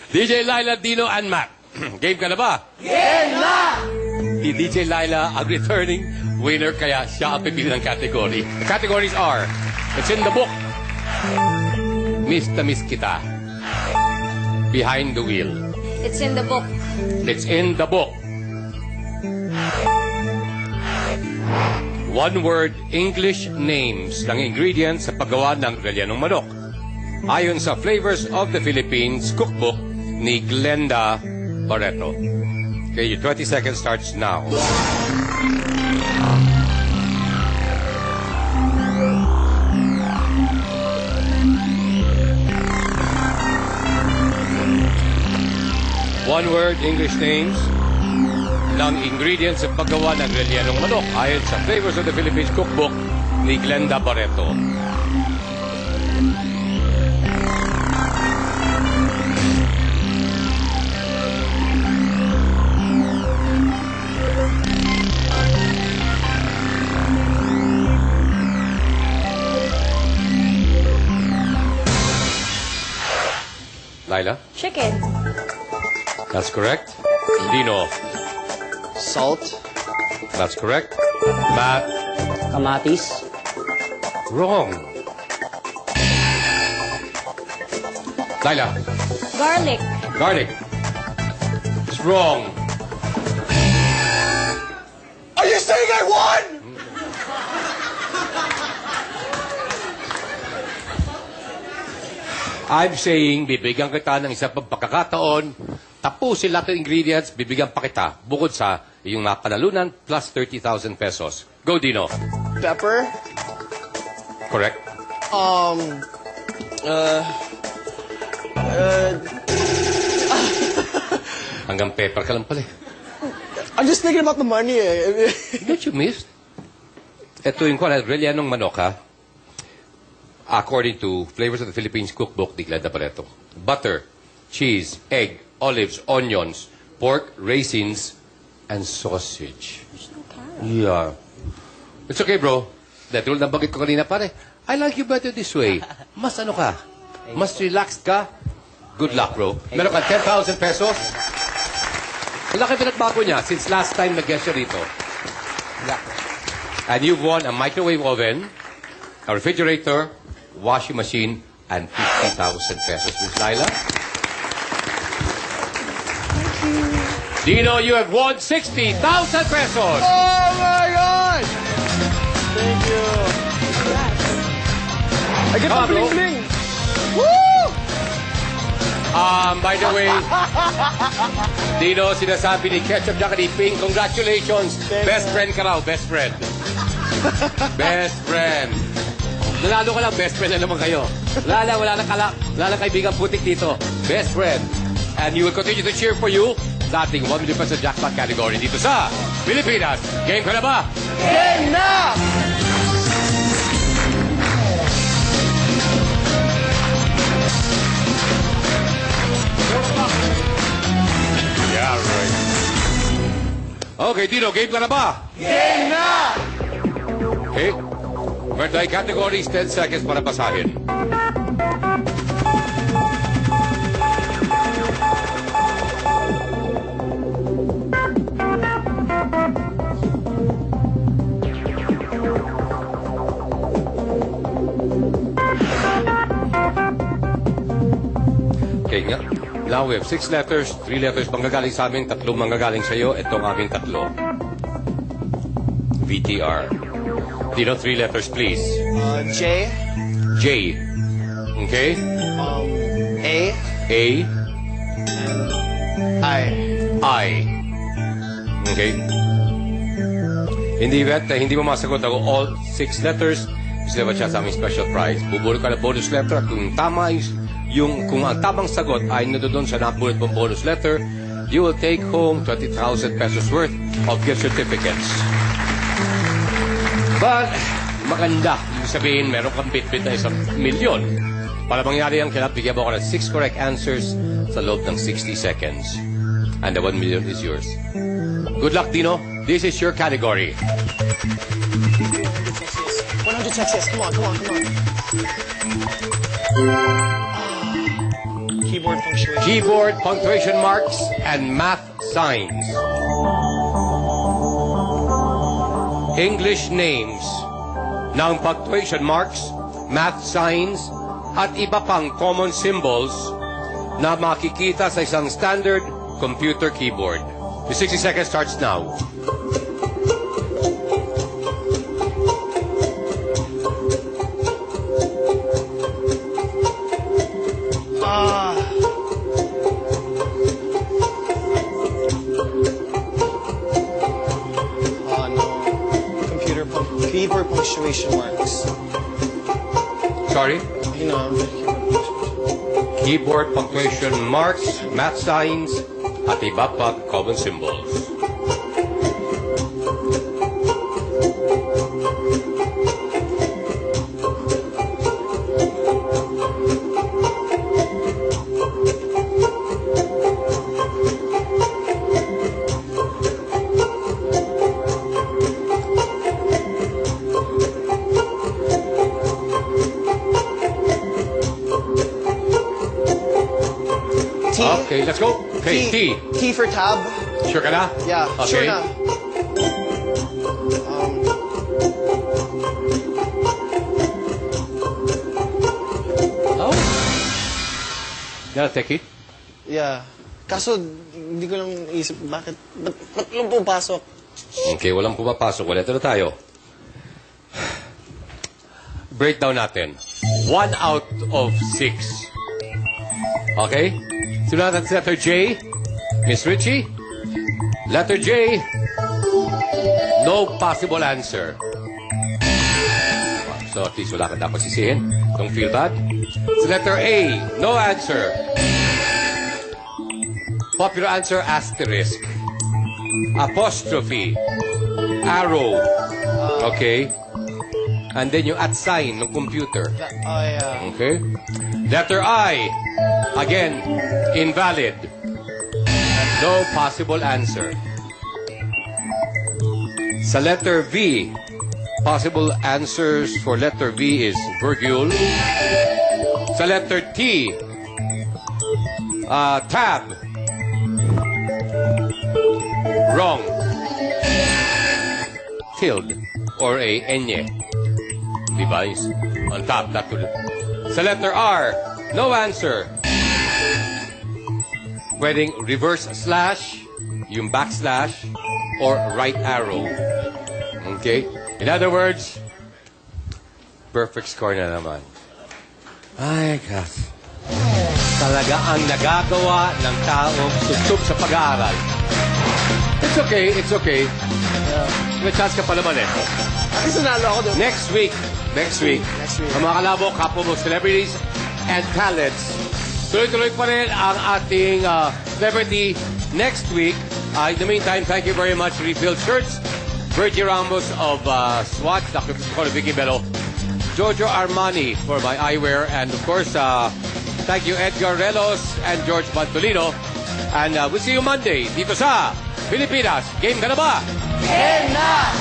DJ Laila, Dino, and Matt. Game ka na ba? Game na! Si DJ Laila ang returning winner, kaya siya ang pipili ng category. The categories are, it's in the book. Miss na Miss Kita. Behind the wheel. It's in the book. It's in the book. One-word English names ng ingredients sa paggawa ng rellenong manok. Ayon sa Flavors of the Philippines cookbook ni Glenda Barreto. Okay, your 20 seconds starts now. One-word English names ng ingredients sa paggawa ng rellenong manok ayon sa Flavors of the Philippines cookbook ni Glenda Barreto. Laila? Chicken. That's correct. Dino? Salt. That's correct. Matt? Kamatis. Wrong. Laila? Garlic. Garlic. It's wrong. Are you saying I won? I'm saying, bibigyan kita ng isang pagkakataon, tapusin lahat ng ingredients, bibigyan pa kita, bukod sa iyong napanalunan plus 30,000 pesos. Go, Dino. Pepper. Correct. Hanggang pepper ka lang pala eh. I'm just thinking about the money. What you missed? Ito yung rellenong manok, ha? According to Flavors of the Philippines cookbook, ni Glenda Barreto. Butter, cheese, egg, olives, onions, pork, raisins, and sausage. Yeah. It's okay, bro. That rule na bagay ko kanina, pare. I like you better this way. Mas ano ka? Mas relaxed ka? Good luck, bro. Meron ka 10,000 pesos? Ang laki pinagbago niya since last time nag-guest siya rito. And you've won a microwave oven, a refrigerator, washing machine, and 50,000 pesos. Miss Laila? Thank you. Dino, you have won 60,000 pesos! Oh my God! Thank you. I get the bling bling. Woo! By the way, Dino, sinasabi ni Ketchup Jack ni Ping, congratulations! Best friend ka raw, best friend. Best friend. Nanalo ka lang, best friend na naman kayo. Wala na kaibigan putik dito. Best friend. And you will continue to cheer for you sa ating 1 million peso jackpot category dito sa Pilipinas. Game ka na ba? Game na! Yeah, right. Okay, Dino, game ka na ba? Game na! Okay. Birthday categories, 10 seconds para basahin. Okay nga. Now we have 6 letters, 3 letters manggagaling sa amin, 3 manggagaling sa iyo. Ito ang aming 3. VTR. Dino, 3 letters, please. J. J. Okay? A. A. I. I. Okay? In the event na hindi mo masagot ako all 6 letters, gusto ba siya sa aming special prize? Bubulot ka na bonus letter at kung tama kung ang tamang sagot ay nandoon sa napulot mong bonus letter, you will take home 20,000 pesos worth of gift certificates. But, maganda. Ibig sabihin, meron kang bit-bit na 1 milyon. Para mangyari yan, kailangan bigyan mo ako ng 6 correct answers sa loob ng 60 seconds. And the 1 million is yours. Good luck, Dino. This is your category. 100 Texas. Come on. Keyboard punctuation. Keyboard punctuation marks and math signs. English names ng punctuation marks, math signs, at iba pang common symbols na makikita sa isang standard computer keyboard. The 60 seconds starts now. Keyboard punctuation marks. Sorry? You know, Keyboard punctuation marks, math signs, at iba pang common symbols. Okay, let's go. Okay, T. T for tab. Sure ka na? Yeah, Okay. sure na. Oh. Gotta take it. Yeah. Kaso, hindi ko lang isip bakit. Ba't lang pumapasok? Okay, walang pumapasok. Wala ito na tayo. Breakdown natin. 1 out of 6. Okay? Simulan natin sa letter J. Miss Richie. Letter J. No possible answer. So at least wala ka dapat sisihin. Don't feel bad. Sa letter A. No answer. Popular answer, asterisk. Apostrophe. Arrow. Okay? And then yung at sign ng computer. Oh, yeah. Okay? Letter I. Again, invalid. No possible answer. Sa letter V, possible answers for letter V is virgule. Sa letter T, tab. Wrong. Tilde or a enye. Diba? On top, that would... Sa letter R, no answer. Pwedeng reverse slash, yung backslash, or right arrow. Okay? In other words, perfect score na naman. Ay, gosh. Talaga ang nagagawa ng taong susub sa pag-aaral. It's okay, it's okay. May chance ka pa naman eh. Kasi sunalo ako doon. Next week, ang mga kalabok, kapwa mo, celebrities and talents. Tuloy-tuloy pa rin ang ating celebrity next week. In the meantime, thank you very much, Refill Shirts, Virgie Ramos of Swatch, Dr. Piscola, Vicky Bello, Giorgio Armani for my eyewear, and of course, thank you, Edgar Relos and George Bantolino. And we'll see you Monday dito sa Pilipinas. Game ka na ba? Game na!